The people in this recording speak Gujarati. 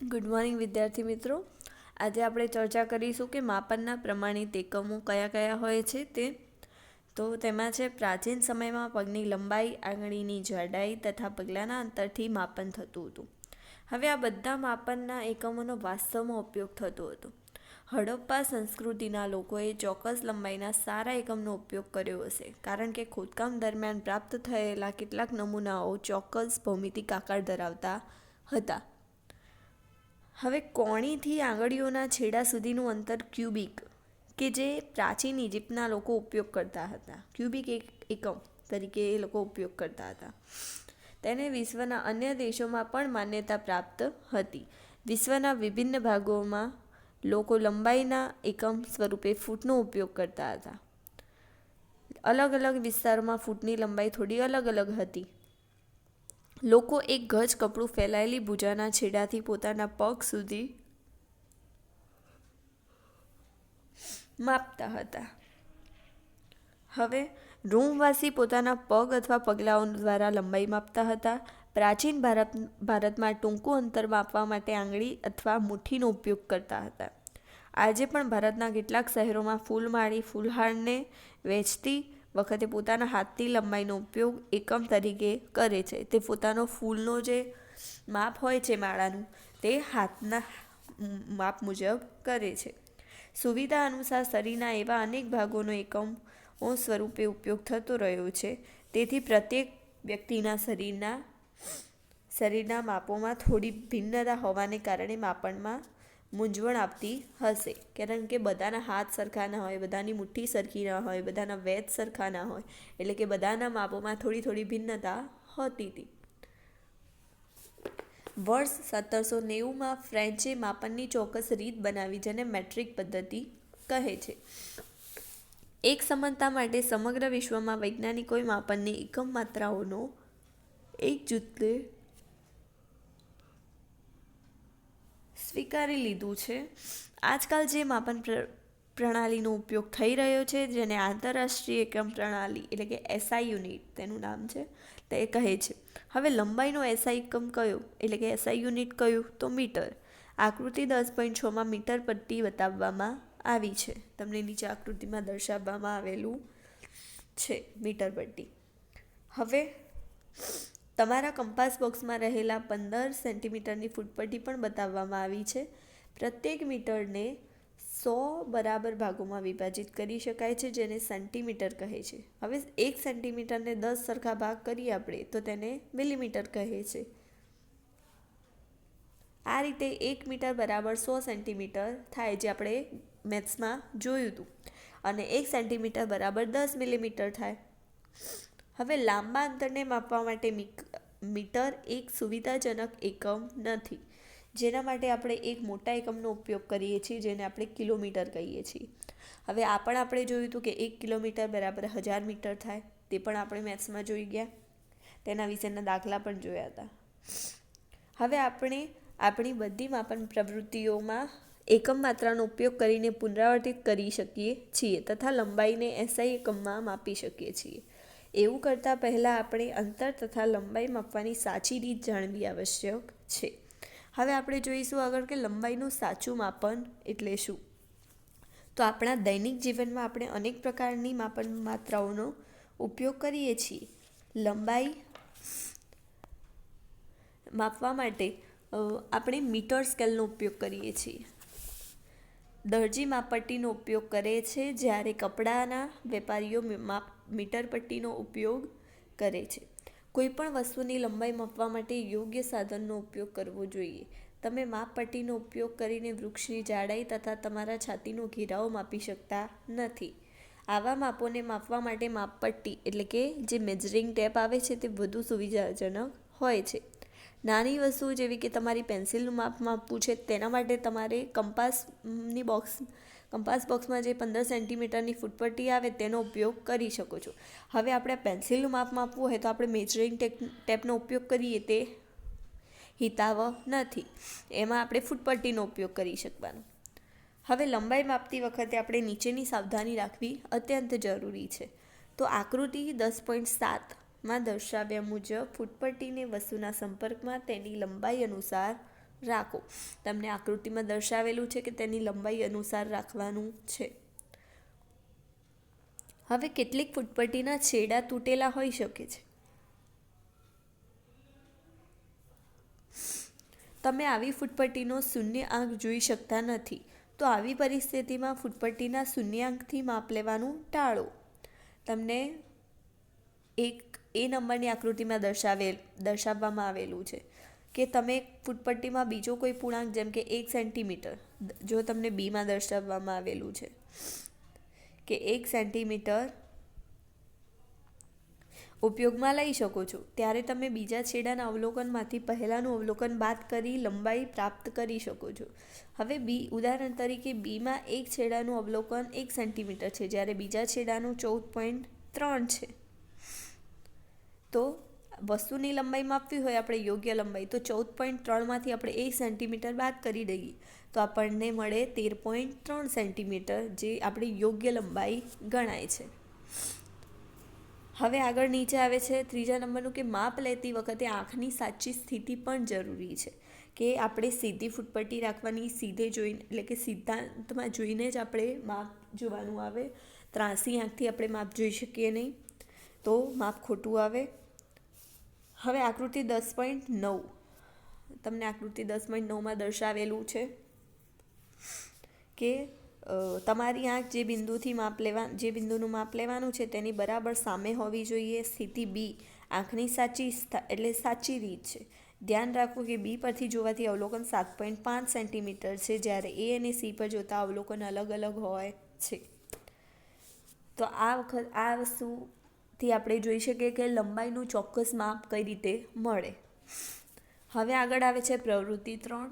ગુડ મોર્નિંગ વિદ્યાર્થી મિત્રો. આજે આપણે ચર્ચા કરીશું કે માપનના પ્રમાણિત એકમો કયા કયા હોય છે તો તેમાં છે પ્રાચીન સમયમાં પગની લંબાઈ, આંગળીની જાડાઈ તથા પગલાંના અંતરથી માપન થતું હતું. હવે આ બધા માપનના એકમોનો વાસ્તવમાં ઉપયોગ થતો હતો. હડપ્પા સંસ્કૃતિના લોકોએ ચોક્કસ લંબાઈના સારા એકમનો ઉપયોગ કર્યો હશે, કારણ કે ખોદકામ દરમિયાન પ્રાપ્ત થયેલા કેટલાક નમૂનાઓ ચોક્કસ ભૌમિતિક આકાર ધરાવતા હતા. હવે કોણીથી આંગળીઓના છેડા સુધીનું અંતર ક્યુબિક, કે જે પ્રાચીન ઇજિપ્તના લોકો ઉપયોગ કરતા હતા, ક્યુબિક એકમ તરીકે એ લોકો ઉપયોગ કરતા હતા. તેને વિશ્વના અન્ય દેશોમાં પણ માન્યતા પ્રાપ્ત હતી. વિશ્વના વિભિન્ન ભાગોમાં લોકો લંબાઈના એકમ સ્વરૂપે ફૂટનો ઉપયોગ કરતા હતા. અલગ અલગ વિસ્તારોમાં ફૂટની લંબાઈ થોડી અલગ અલગ હતી. લોકો એક ગજ કપડું ફેલાયેલી ભુજાના છેડાથી પોતાના પગ સુધી માપતા હતા. હવે રોમવાસી પોતાના પગ અથવા પગલાઓ દ્વારા લંબાઈ માપતા હતા. પ્રાચીન ભારતમાં ટૂંકું અંતર માપવા માટે આંગળી અથવા મુઠ્ઠીનો ઉપયોગ કરતા હતા. આજે પણ ભારતના કેટલાક શહેરોમાં ફૂલમાળી ફૂલહારને વેચતી વખતે પોતાના હાથની લંબાઈનો ઉપયોગ એકમ તરીકે કરે છે. તે પોતાનો ફૂલનો જે માપ હોય છે માળાનું, તે હાથના માપ મુજબ કરે છે. સુવિધા અનુસાર શરીરના એવા અનેક ભાગોનો એકમો સ્વરૂપે ઉપયોગ થતો રહ્યો છે. તેથી પ્રત્યેક વ્યક્તિના શરીરના માપોમાં થોડી ભિન્નતા હોવાને કારણે માપનમાં મૂંઝવણ આપતી હશે, કારણ કે બધાના હાથ સરખા ના હોય, બધાની મુઠ્ઠી સરખી ના હોય, બધાના વેધ સરખા ના હોય, એટલે કે બધાના માપોમાં થોડી થોડી ભિન્નતા હોતી હતી. વર્ષ 1790માં ફ્રેન્ચે માપનની ચોક્કસ રીત બનાવી, જેને મેટ્રિક પદ્ધતિ કહે છે. એક સમાનતા માટે સમગ્ર વિશ્વમાં વૈજ્ઞાનિકોએ માપનની એકમ માત્રાઓનો એક જૂથે સ્વીકારી લીધું છે. આજકાલ જે માપન પ્રણાલીનો ઉપયોગ થઈ રહ્યો છે, જેને આંતરરાષ્ટ્રીય એકમ પ્રણાલી એટલે કે એસઆઈ યુનિટ તેનું નામ છે, તે કહે છે. હવે લંબાઈનો એસઆઈ એકમ કયો એટલે કે એસઆઈ યુનિટ કયું તો મીટર. આકૃતિ 10.6માં મીટર પટ્ટી બતાવવામાં આવી છે. તમને નીચે આકૃતિમાં દર્શાવવામાં આવેલું છે મીટર પટ્ટી. હવે તમારા કંપાસ બોક્સમાં રહેલા 15 સેન્ટીમીટરની ફૂટપટ્ટી પણ બતાવવામાં આવી છે. પ્રત્યેક મીટરને 100 બરાબર ભાગોમાં વિભાજિત કરી શકાય છે, જેને સેન્ટીમીટર કહે છે. હવે 1 સેન્ટીમીટરને 10 સરખા ભાગ કરીએ આપણે તો તેને મિલીમીટર કહે છે. આ રીતે 1 મીટર બરાબર 100 સેન્ટીમીટર થાય, જે આપણે મેથ્સમાં જોયું હતું, અને 1 સેન્ટીમીટર બરાબર 10 મિલીમીટર થાય. હવે લાંબા અંતરને માપવા માટે મીટર એક સુવિધાજનક એકમ નથી, જેના માટે આપણે એક મોટા એકમનો ઉપયોગ કરીએ છીએ, જેને આપણે કિલોમીટર કહીએ છીએ. હવે આ પણ આપણે જોયું હતું કે 1 કિલોમીટર બરાબર 1000 મીટર થાય, તે પણ આપણે મેથ્સમાં જોઈ ગયા, તેના વિશેના દાખલા પણ જોયા હતા. હવે આપણે આપણી બધી માપન પ્રવૃત્તિઓમાં એકમ માત્રાનો ઉપયોગ કરીને પુનરાવર્તિત કરી શકીએ છીએ તથા લંબાઈને એસઆઈ એકમમાં માપી શકીએ છીએ. એવું કરતાં પહેલાં આપણે અંતર તથા લંબાઈ માપવાની સાચી રીત જાણવી આવશ્યક છે. હવે આપણે જોઈશું આગળ કે લંબાઈનું સાચું માપન એટલે શું. તો આપણા દૈનિક જીવનમાં આપણે અનેક પ્રકારની માપન માત્રાઓનો ઉપયોગ કરીએ છીએ. લંબાઈ માપવા માટે આપણે મીટર સ્કેલનો ઉપયોગ કરીએ છીએ. દરજી માપપટ્ટીનો ઉપયોગ કરે છે, જ્યારે કપડાના વેપારીઓ મીટર પટ્ટીનો ઉપયોગ કરે છે. કોઈપણ વસ્તુની લંબાઈ માપવા માટે યોગ્ય સાધનનો ઉપયોગ કરવો જોઈએ. તમે માપપટ્ટીનો ઉપયોગ કરીને વૃક્ષની જાડાઈ તથા તમારા છાતીનો ઘેરાવો માપી શકતા નથી. આવા માપોને માપવા માટે માપપટ્ટી એટલે કે જે મેજરિંગ ટેપ આવે છે, તે વધુ સુવિધાજનક હોય છે. નાની વસ્તુઓ જેવી કે તમારી પેન્સિલનું માપ માપવું છે, તેના માટે તમારે કંપાસ બોક્સમાં જે 15 સેન્ટીમીટરની ફૂટપટ્ટી આવે તેનો ઉપયોગ કરી શકો છો. હવે આપણે પેન્સિલનું માપ માપવું હોય તો આપણે મેજરિંગ ટેપનો ઉપયોગ કરીએ તે હિતાવહ નથી. એમાં આપણે ફૂટપટ્ટીનો ઉપયોગ કરી શકવાનો. હવે લંબાઈ માપતી વખતે આપણે નીચેની સાવધાની રાખવી અત્યંત જરૂરી છે. તો આકૃતિ 10.7માં દર્શાવ્યા મુજબ ફૂટપટ્ટીને વસ્તુના સંપર્કમાં તેની લંબાઈ અનુસાર રાખો. તમને આકૃતિમાં દર્શાવેલું છે કે તેની લંબાઈ અનુસાર રાખવાનું છે. હવે કેટલીક ફૂટપટ્ટીના છેડા તૂટેલા હોઈ શકે છે. તમે આવી ફૂટપટ્ટીનો શૂન્ય આંક જોઈ શકતા નથી, તો આવી પરિસ્થિતિમાં ફૂટપટ્ટીના શૂન્યાંકથી માપ લેવાનું ટાળો. તમને એક એ નંબરની આકૃતિમાં દર્શાવવામાં આવેલું છે કે તમે ફૂટપટ્ટીમાં બીજો કોઈ પૂર્ણાંક જેમ કે 1 સેન્ટીમીટર, જો તમને બીમાં દર્શાવવામાં આવેલું છે કે 1 સેન્ટીમીટર ઉપયોગમાં લઈ શકો છો, ત્યારે તમે બીજા છેડાના અવલોકનમાંથી પહેલાંનું અવલોકન બાદ કરી લંબાઈ પ્રાપ્ત કરી શકો છો. હવે ઉદાહરણ તરીકે બીમાં એક છેડાનું અવલોકન 1 સેન્ટીમીટર છે, જ્યારે બીજા છેડાનું 14.3 છે. તો વસ્તુની લંબાઈ માપવી હોય આપણે યોગ્ય લંબાઈ, તો 14.3માંથી આપણે 1 સેન્ટીમીટર બાદ કરી દઈએ તો આપણને મળે 13.3 સેન્ટીમીટર, જે આપણી યોગ્ય લંબાઈ ગણાય છે. હવે આગળ નીચે આવે છે ત્રીજા નંબરનું કે માપ લેતી વખતે આંખની સાચી સ્થિતિ પણ જરૂરી છે. કે આપણે સીધી ફૂટપટ્ટી રાખવાની, સીધે જોઈને એટલે કે સિદ્ધાંતમાં જોઈને જ આપણે માપ જોવાનું આવે. ત્રાંસી આંખથી આપણે માપ જોઈ શકીએ નહીં, તો માપ ખોટું આવે. હવે આકૃતિ 10.9, તમને આકૃતિ 10.9માં દર્શાવેલું છે કે તમારી આંખ જે બિંદુનું માપ લેવાનું છે તેની બરાબર સામે હોવી જોઈએ. સ્થિતિ બી આંખની સાચી રીત છે. ધ્યાન રાખો કે બી પરથી જોવાથી અવલોકન 7.5 સેન્ટીમીટર છે, જ્યારે એ અને સી પર જોતા અવલોકન અલગ અલગ હોય છે. તો આ વસ્તુથી આપણે જોઈ શકીએ કે લંબાઈનું ચોક્કસ માપ કઈ રીતે મળે. હવે આગળ આવે છે પ્રવૃત્તિ 3.